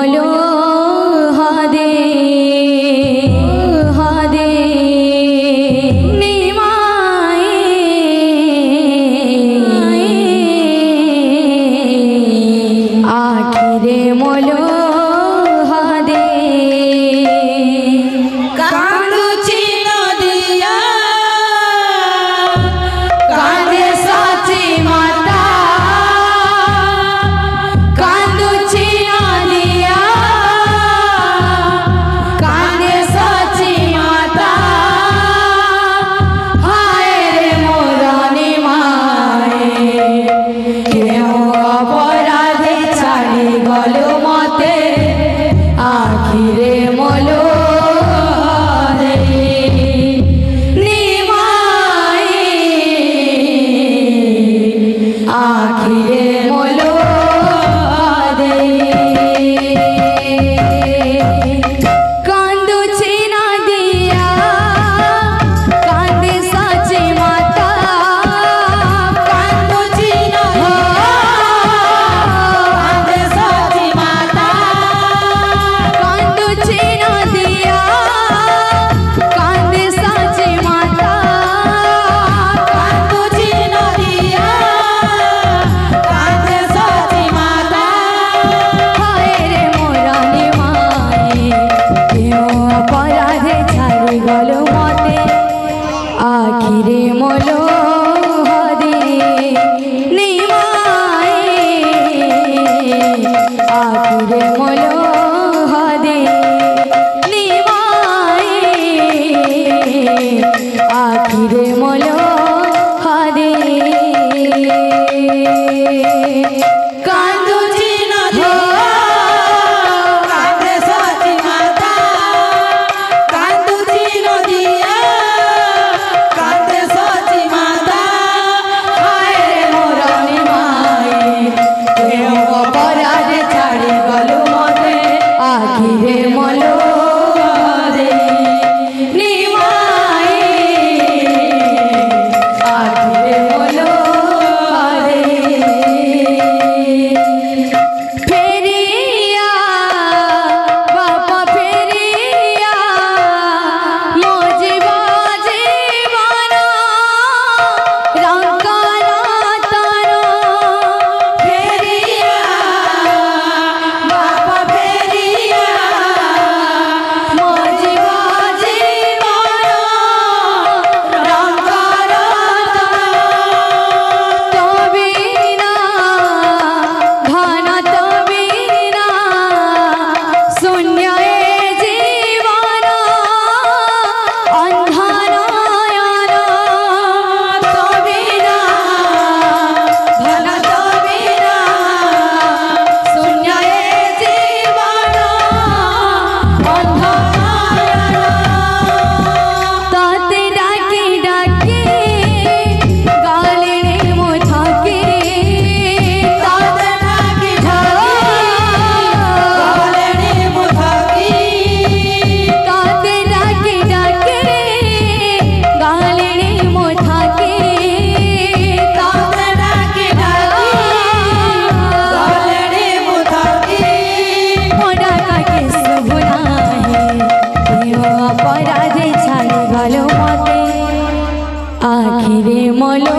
মলো হাদে হাদে নিমায়ে আখিরে মলো হাদে কান্দুছি নদিয়া কাঁদে সাচি মাতা কান্দুছি নদিয়া কাঁদে সাচি মাতা হায় রে মোরনি মায়ে কেউ অপরাধে ছাড়ি গল মতে আখিরে মলো আখিরে মলো দে কান্দুছি নদিয়া কাঁদে সাচি মাতা কান্দুছি নদিয়া কাঁদে সাচি মাতা কান্দুছি নদিয়া কাঁদে সাচি মাতা কান্দুছি নদিয়া কাঁদে সাচি মাতা হায় রে মোরনি মায়ে কেউ অপরাধে ছাড়ি গল মতে আখিরে মলো হাদে নিমায়ে আখিরে মলো হাদে নিমায়ে আখিরে মলো হাদে কান্দুছি নদিয়া কাঁদে সাচি মাতা কান্দুছি নদিয়া কাঁদে সাচি মাতা হায় রে মোরনি মায়ে কেউ অপরাধে ছাড়ি গল মতে আখিরে মলো দে নিমায়ে আখিরে মলো দে ফেরিয়া বাবা ফেরিয়া মজিবা জীবন রঙ্গনা তারা ফেরিয়া বাবা ফেরিয়া মজিবা জীবন রঙ্গর তবে না ঘন তবে না শূন্য এ জীবন অন্ধনয়ন তবে না ধন তবে না শূন্য এ জীবন অন্ধকার তাতে ডাকে ডাকে গালে রে মোথাকে তাতে ডাকি বলে রে মুথাকি তাতে ডাকে ডাকে গালে রে মোথাকে তাতে ডাকি বলে রে মুথাকি মোরা কাকে শুভ নাহি কেউ অপরাধে ছাড়ি গল মতে আখিরে মলো